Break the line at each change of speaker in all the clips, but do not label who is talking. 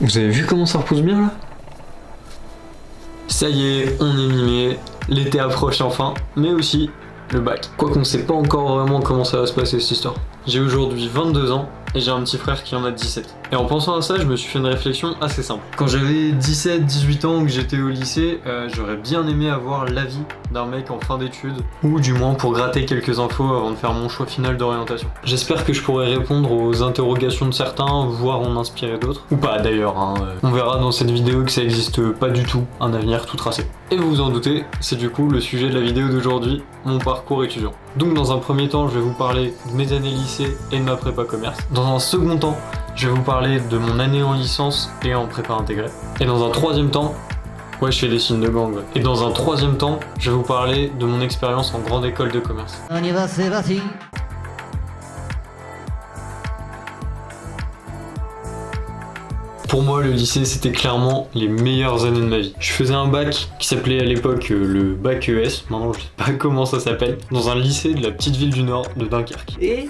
Vous avez vu comment ça repousse bien là? Ça y est, on est mi-mai, l'été approche enfin, mais aussi le bac. Quoiqu'on ne sait pas encore vraiment comment ça va se passer cette histoire. J'ai aujourd'hui 22 ans et j'ai un petit frère qui en a 17. Et en pensant à ça, je me suis fait une réflexion assez simple. Quand j'avais 17-18 ans, que j'étais au lycée, j'aurais bien aimé avoir l'avis d'un mec en fin d'études, ou du moins pour gratter quelques infos avant de faire mon choix final d'orientation. J'espère que je pourrai répondre aux interrogations de certains, voire en inspirer d'autres. Ou pas d'ailleurs, hein. On verra dans cette vidéo que ça existe pas du tout, un avenir tout tracé. Et vous vous en doutez, c'est du coup le sujet de la vidéo d'aujourd'hui, mon parcours étudiant. Donc dans un premier temps, je vais vous parler de mes années lycée et de ma prépa commerce. Dans un second temps, je vais vous parler de mon année en licence et en prépa intégrée. Et dans un troisième temps, ouais, je fais des signes de gang. Ouais. Et dans un troisième temps, je vais vous parler de mon expérience en grande école de commerce. On y va, c'est parti. Pour moi, le lycée, c'était clairement les meilleures années de ma vie. Je faisais un bac qui s'appelait à l'époque le bac ES, maintenant je sais pas comment ça s'appelle, dans un lycée de la petite ville du Nord de Dunkerque. Et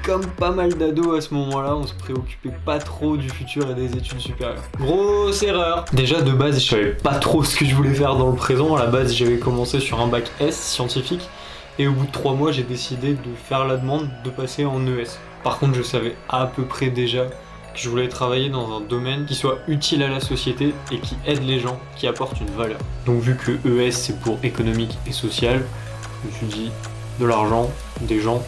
comme pas mal d'ados à ce moment-là, on se préoccupait pas trop du futur et des études supérieures. Grosse erreur. Déjà de base, je savais pas trop ce que je voulais faire dans le présent. À la base, j'avais commencé sur un bac S scientifique et au bout de 3 mois, j'ai décidé de faire la demande de passer en ES. Par contre, je savais à peu près déjà que je voulais travailler dans un domaine qui soit utile à la société et qui aide les gens, qui apporte une valeur. Donc vu que ES c'est pour économique et social, je me suis dit de l'argent, des gens.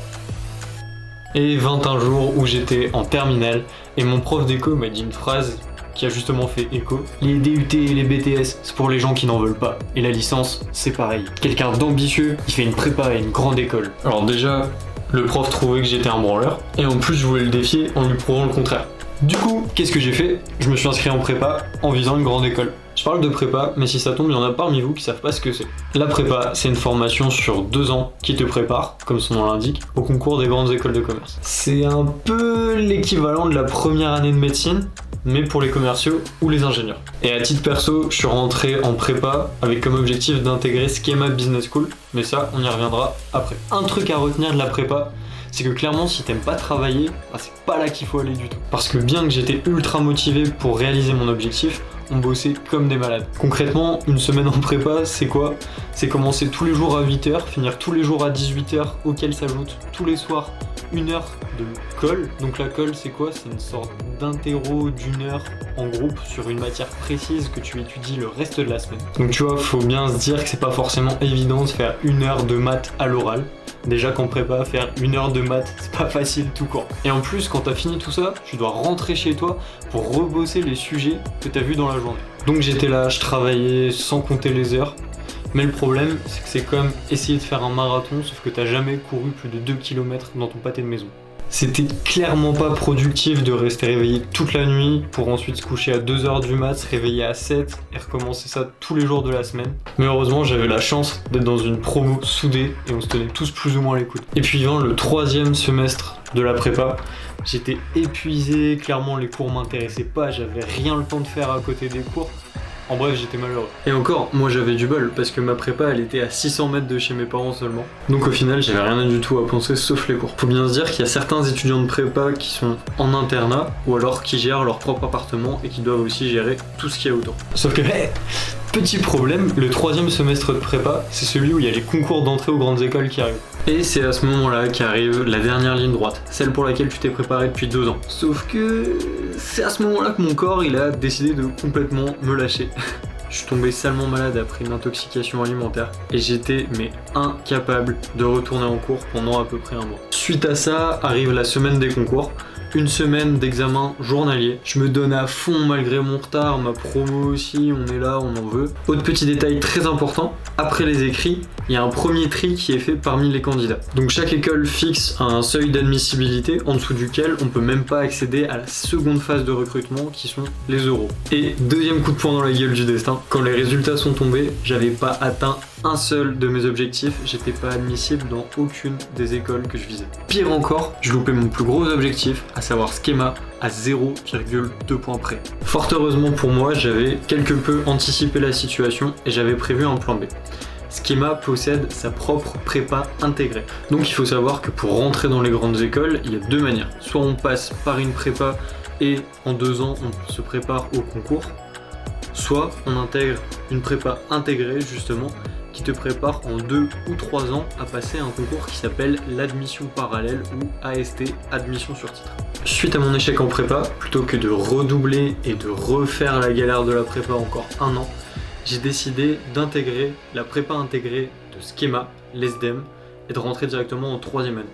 Et 21 jours où j'étais en terminale et mon prof d'éco m'a dit une phrase qui a justement fait écho. Les DUT et les BTS, c'est pour les gens qui n'en veulent pas. Et la licence, c'est pareil. Quelqu'un d'ambitieux, il fait une prépa à une grande école. Alors déjà, le prof trouvait que j'étais un branleur et en plus je voulais le défier en lui prouvant le contraire. Du coup, qu'est-ce que j'ai fait? Je me suis inscrit en prépa en visant une grande école. Je parle de prépa, mais si ça tombe, il y en a parmi vous qui savent pas ce que c'est. La prépa, c'est une formation sur 2 ans qui te prépare, comme son nom l'indique, au concours des grandes écoles de commerce. C'est un peu l'équivalent de la première année de médecine, mais pour les commerciaux ou les ingénieurs. Et à titre perso, je suis rentré en prépa avec comme objectif d'intégrer Schema Business School, mais ça, on y reviendra après. Un truc à retenir de la prépa, c'est que clairement si t'aimes pas travailler, bah c'est pas là qu'il faut aller du tout. Parce que bien que j'étais ultra motivé pour réaliser mon objectif, on bossait comme des malades. Concrètement, une semaine en prépa, c'est quoi? C'est commencer tous les jours à 8h, finir tous les jours à 18h, auquel s'ajoute tous les soirs 1 heure de colle. Donc la colle, c'est quoi? C'est une sorte d'interro d'1 heure en groupe sur une matière précise que tu étudies le reste de la semaine. Donc tu vois, faut bien se dire que c'est pas forcément évident de faire 1 heure de maths à l'oral. Déjà qu'en prépa, faire 1 heure de maths, c'est pas facile tout court. Et en plus, quand t'as fini tout ça, tu dois rentrer chez toi pour rebosser les sujets que t'as vus dans la journée. Donc j'étais là, je travaillais sans compter les heures. Mais le problème, c'est que c'est comme essayer de faire un marathon, sauf que t'as jamais couru plus de 2 km dans ton pâté de maison. C'était clairement pas productif de rester réveillé toute la nuit pour ensuite se coucher à 2h du mat, se réveiller à 7 et recommencer ça tous les jours de la semaine. Mais heureusement, j'avais la chance d'être dans une promo soudée et on se tenait tous plus ou moins les coudes. Et puis vient le 3e semestre de la prépa, j'étais épuisé, clairement les cours m'intéressaient pas, j'avais rien le temps de faire à côté des cours. En bref, j'étais malheureux. Et encore, moi j'avais du bol parce que ma prépa elle était à 600 mètres de chez mes parents seulement. Donc au final, j'avais rien du tout à penser sauf les cours. Faut bien se dire qu'il y a certains étudiants de prépa qui sont en internat ou alors qui gèrent leur propre appartement et qui doivent aussi gérer tout ce qu'il y a autour. Sauf que, petit problème, le 3e semestre de prépa, c'est celui où il y a les concours d'entrée aux grandes écoles qui arrivent. Et c'est à ce moment-là qu'arrive la dernière ligne droite, celle pour laquelle tu t'es préparé depuis 2 ans. Sauf que c'est à ce moment-là que mon corps il a décidé de complètement me lâcher. Je suis tombé salement malade après une intoxication alimentaire et j'étais incapable de retourner en cours pendant à peu près 1 mois. Suite à ça arrive la semaine des concours. Une semaine d'examen journalier. Je me donne à fond malgré mon retard, ma promo aussi, on est là, on en veut. Autre petit détail très important, après les écrits, il y a un premier tri qui est fait parmi les candidats. Donc chaque école fixe un seuil d'admissibilité en dessous duquel on peut même pas accéder à la seconde phase de recrutement qui sont les euros. Et deuxième coup de poing dans la gueule du destin, quand les résultats sont tombés, j'avais pas atteint un seul de mes objectifs, j'étais pas admissible dans aucune des écoles que je visais. Pire encore, je loupais mon plus gros objectif, à savoir Schema, à 0,2 points près. Fort heureusement pour moi, j'avais quelque peu anticipé la situation et j'avais prévu un plan B. Schema possède sa propre prépa intégrée. Donc il faut savoir que pour rentrer dans les grandes écoles, il y a 2 manières. Soit on passe par une prépa et en 2 ans on se prépare au concours, soit on intègre une prépa intégrée justement qui te prépare en 2 ou 3 ans à passer un concours qui s'appelle l'admission parallèle ou AST, admission sur titre. Suite à mon échec en prépa, plutôt que de redoubler et de refaire la galère de la prépa encore 1 an, j'ai décidé d'intégrer la prépa intégrée de Schema, l'ESDEM, et de rentrer directement en 3e année.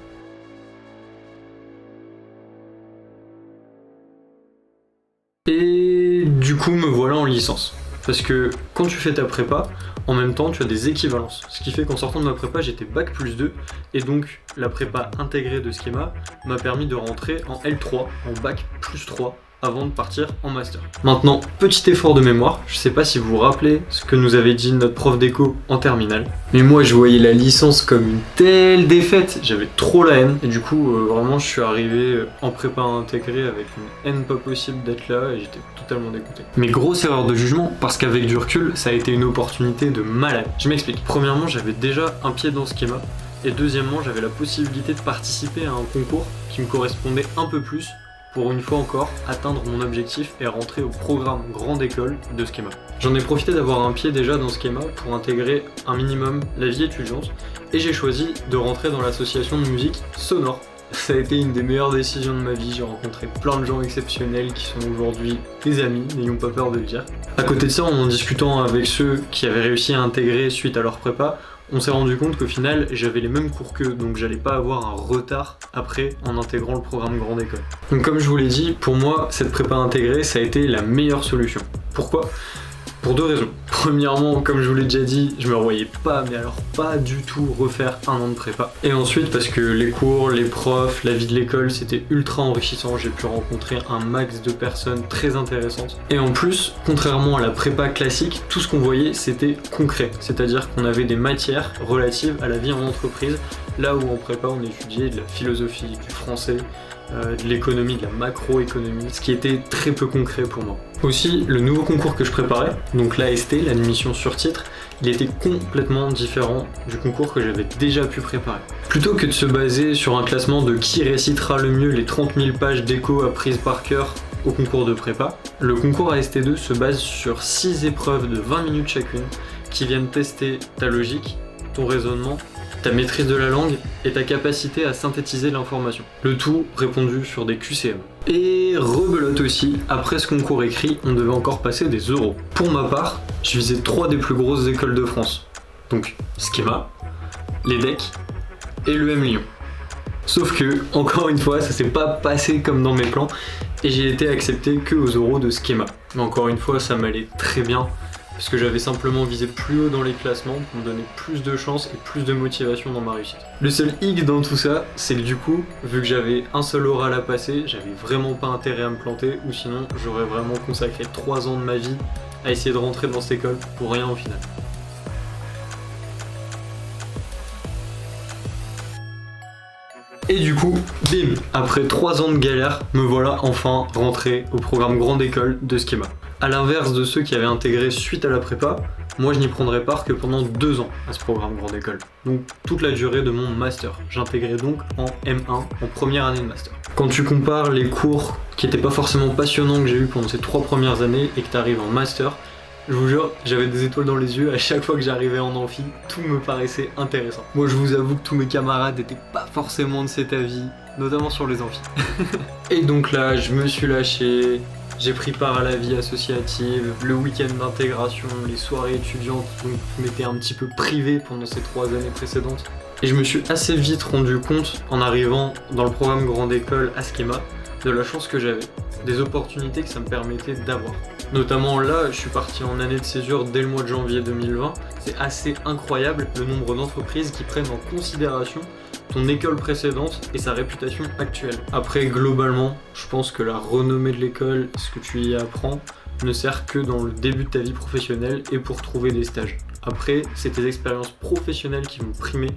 Et du coup me voilà en licence. Parce que quand tu fais ta prépa, en même temps tu as des équivalences. Ce qui fait qu'en sortant de ma prépa, j'étais bac+2 et donc la prépa intégrée de Schema m'a permis de rentrer en L3, en bac+3 avant de partir en master. Maintenant, petit effort de mémoire, je sais pas si vous vous rappelez ce que nous avait dit notre prof d'éco en terminale, mais moi je voyais la licence comme une telle défaite, j'avais trop la haine, et du coup vraiment je suis arrivé en prépa intégrée avec une haine pas possible d'être là et j'étais totalement dégoûté. Mais grosse erreur de jugement, parce qu'avec du recul, ça a été une opportunité de malade. Je m'explique. Premièrement, j'avais déjà un pied dans ce schéma, et deuxièmement, j'avais la possibilité de participer à un concours qui me correspondait un peu plus pour une fois encore atteindre mon objectif et rentrer au programme grande école de Schema. J'en ai profité d'avoir un pied déjà dans Schema pour intégrer un minimum la vie étudiante et j'ai choisi de rentrer dans l'association de musique Sonore. Ça a été une des meilleures décisions de ma vie, j'ai rencontré plein de gens exceptionnels qui sont aujourd'hui des amis, n'ayons pas peur de le dire. À côté de ça, en discutant avec ceux qui avaient réussi à intégrer suite à leur prépa, on s'est rendu compte qu'au final, j'avais les mêmes cours qu'eux, donc j'allais pas avoir un retard après en intégrant le programme grande école. Donc comme je vous l'ai dit, pour moi, cette prépa intégrée, ça a été la meilleure solution. Pourquoi ? Pour 2 raisons. Premièrement, comme je vous l'ai déjà dit, je me voyais pas, mais alors pas du tout refaire 1 an de prépa. Et ensuite parce que les cours, les profs, la vie de l'école, c'était ultra enrichissant. J'ai pu rencontrer un max de personnes très intéressantes. Et en plus, contrairement à la prépa classique, tout ce qu'on voyait, c'était concret. C'est-à-dire qu'on avait des matières relatives à la vie en entreprise, là où en prépa, on étudiait de la philosophie, du français, de l'économie, de la macroéconomie, ce qui était très peu concret pour moi. Aussi, le nouveau concours que je préparais, donc l'AST, l'admission sur titre, il était complètement différent du concours que j'avais déjà pu préparer. Plutôt que de se baser sur un classement de qui récitera le mieux les 30 000 pages d'écho apprises par cœur au concours de prépa, le concours AST2 se base sur 6 épreuves de 20 minutes chacune qui viennent tester ta logique, ton raisonnement, ta maîtrise de la langue et ta capacité à synthétiser l'information. Le tout répondu sur des QCM. Et rebelote aussi, après ce concours écrit, on devait encore passer des oraux. Pour ma part, je visais 3 des plus grosses écoles de France. Donc Schema, l'EDEC et l'EM Lyon. Sauf que, encore une fois, ça s'est pas passé comme dans mes plans et j'ai été accepté que aux oraux de Schema. Mais encore une fois, ça m'allait très bien. Parce que j'avais simplement visé plus haut dans les classements pour me donner plus de chance et plus de motivation dans ma réussite. Le seul hic dans tout ça, c'est que du coup, vu que j'avais un seul oral à passer, j'avais vraiment pas intérêt à me planter, ou sinon j'aurais vraiment consacré 3 ans de ma vie à essayer de rentrer dans cette école pour rien au final. Et du coup, bim, après 3 ans de galère, me voilà enfin rentré au programme grande école de Schema. A l'inverse de ceux qui avaient intégré suite à la prépa, moi je n'y prendrai part que pendant 2 ans à ce programme grande école. Donc toute la durée de mon master. J'intégrais donc en M1, en première année de master. Quand tu compares les cours qui n'étaient pas forcément passionnants que j'ai eu pendant ces 3 premières années et que tu arrives en master, je vous jure, j'avais des étoiles dans les yeux à chaque fois que j'arrivais en amphi, tout me paraissait intéressant. Moi je vous avoue que tous mes camarades n'étaient pas forcément de cet avis, notamment sur les amphis. Et donc là, je me suis lâché, j'ai pris part à la vie associative, le week-end d'intégration, les soirées étudiantes qui m'étaient un petit peu privé pendant ces 3 années précédentes. Et je me suis assez vite rendu compte, en arrivant dans le programme grande école à Schema, de la chance que j'avais, des opportunités que ça me permettait d'avoir. Notamment là, je suis parti en année de césure dès le mois de janvier 2020. C'est assez incroyable le nombre d'entreprises qui prennent en considération ton école précédente et sa réputation actuelle. Après, globalement, je pense que la renommée de l'école, ce que tu y apprends, ne sert que dans le début de ta vie professionnelle et pour trouver des stages. Après, c'est tes expériences professionnelles qui vont primer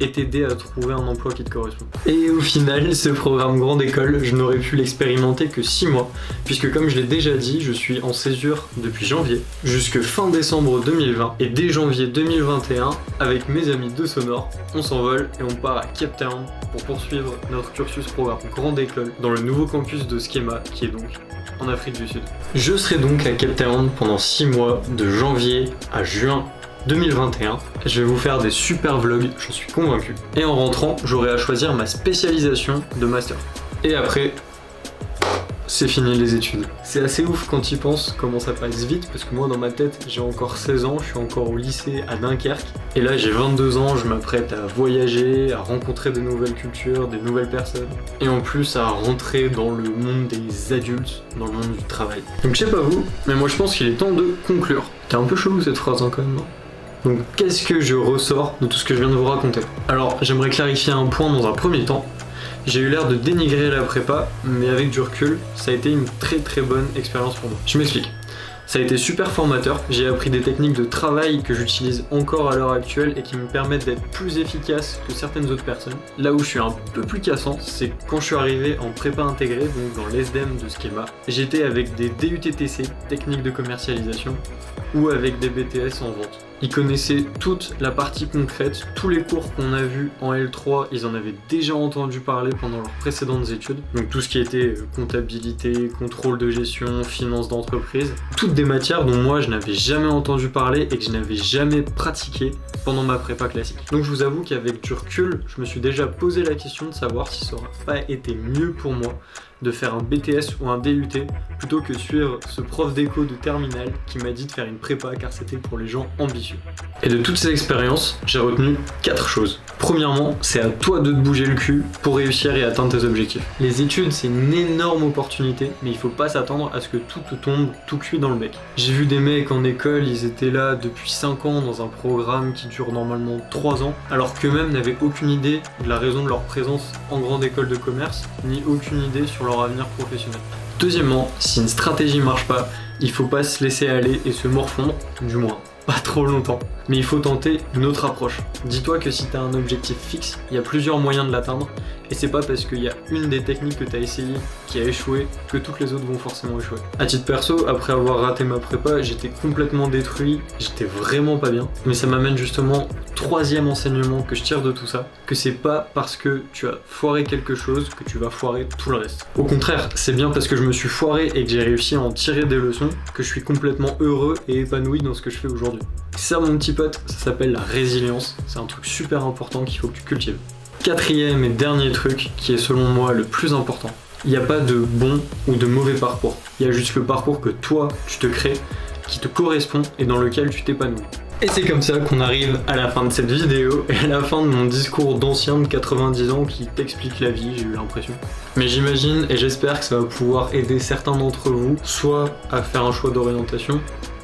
et t'aider à trouver un emploi qui te correspond. Et au final, ce programme grande école, je n'aurais pu l'expérimenter que 6 mois, puisque comme je l'ai déjà dit, je suis en césure depuis janvier jusque fin décembre 2020, et dès janvier 2021, avec mes amis de Sonor, on s'envole et on part à Cape Town pour poursuivre notre cursus programme grande école dans le nouveau campus de Skema, qui est donc en Afrique du Sud. Je serai donc à Cape Town pendant 6 mois, de janvier à juin 2021. Je vais vous faire des super vlogs, j'en suis convaincu. Et en rentrant, j'aurai à choisir ma spécialisation de master. Et après, c'est fini les études. C'est assez ouf quand tu y penses comment ça passe vite, parce que moi dans ma tête j'ai encore 16 ans, je suis encore au lycée à Dunkerque, et là j'ai 22 ans, je m'apprête à voyager, à rencontrer de nouvelles cultures, des nouvelles personnes, et en plus à rentrer dans le monde des adultes, dans le monde du travail. Donc je sais pas vous, mais moi je pense qu'il est temps de conclure. T'es un peu chelou cette phrase hein, quand même, non ? Donc qu'est-ce que je ressors de tout ce que je viens de vous raconter ? Alors j'aimerais clarifier un point dans un premier temps. J'ai eu l'air de dénigrer la prépa, mais avec du recul, ça a été une très bonne expérience pour moi. Je m'explique. Ça a été super formateur, j'ai appris des techniques de travail que j'utilise encore à l'heure actuelle et qui me permettent d'être plus efficace que certaines autres personnes. Là où je suis un peu plus cassant, c'est quand je suis arrivé en prépa intégrée, donc dans l'ESDEM de Skema, j'étais avec des DUTTC, techniques de commercialisation, ou avec des BTS en vente. Ils connaissaient toute la partie concrète, tous les cours qu'on a vus en L3, ils en avaient déjà entendu parler pendant leurs précédentes études. Donc tout ce qui était comptabilité, contrôle de gestion, finance d'entreprise, toutes des matières dont moi je n'avais jamais entendu parler et que je n'avais jamais pratiqué pendant ma prépa classique. Donc je vous avoue qu'avec du recul, je me suis déjà posé la question de savoir si ça aurait pas été mieux pour moi de faire un BTS ou un DUT plutôt que suivre ce prof d'éco de terminale qui m'a dit de faire une prépa car c'était pour les gens ambitieux. Et de toutes ces expériences, j'ai retenu 4 choses. Premièrement, c'est à toi de te bouger le cul pour réussir et atteindre tes objectifs. Les études, c'est une énorme opportunité, mais il faut pas s'attendre à ce que tout te tombe tout cuit dans le bec. J'ai vu des mecs en école, ils étaient là depuis 5 ans dans un programme qui dure normalement 3 ans, alors qu'eux-mêmes n'avaient aucune idée de la raison de leur présence en grande école de commerce, ni aucune idée sur leur avenir professionnel. Deuxièmement, si une stratégie marche pas, il faut pas se laisser aller et se morfondre, du moins pas trop longtemps. Mais il faut tenter une autre approche. Dis-toi que si tu as un objectif fixe, il y a plusieurs moyens de l'atteindre, et c'est pas parce qu'il y a une des techniques que tu as essayé qui a échoué que toutes les autres vont forcément échouer. À titre perso, après avoir raté ma prépa, j'étais complètement détruit, j'étais vraiment pas bien. Mais ça m'amène justement au troisième enseignement que je tire de tout ça, que c'est pas parce que tu as foiré quelque chose que tu vas foirer tout le reste. Au contraire, c'est bien parce que je me suis foiré et que j'ai réussi à en tirer des leçons que je suis complètement heureux et épanoui dans ce que je fais aujourd'hui. Ça mon petit pote, ça s'appelle la résilience, c'est un truc super important qu'il faut que tu cultives. Quatrième et dernier truc, qui est selon moi le plus important, il n'y a pas de bon ou de mauvais parcours, il y a juste le parcours que toi tu te crées, qui te correspond et dans lequel tu t'épanouis. Et c'est comme ça qu'on arrive à la fin de cette vidéo et à la fin de mon discours d'ancien de 90 ans qui t'explique la vie, j'ai eu l'impression. Mais j'imagine et j'espère que ça va pouvoir aider certains d'entre vous, soit à faire un choix d'orientation,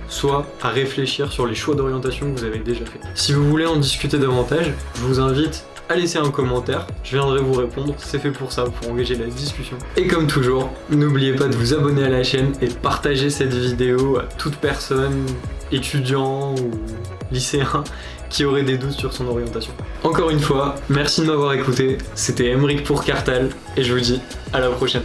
soit à réfléchir sur les choix d'orientation que vous avez déjà fait. Si vous voulez en discuter davantage, je vous invite à laisser un commentaire, je viendrai vous répondre, c'est fait pour ça, pour engager la discussion. Et comme toujours, n'oubliez pas de vous abonner à la chaîne et de partager cette vidéo à toute personne, étudiant ou lycéen, qui aurait des doutes sur son orientation. Encore une fois, merci de m'avoir écouté, c'était Emric pour Cartal, et je vous dis à la prochaine.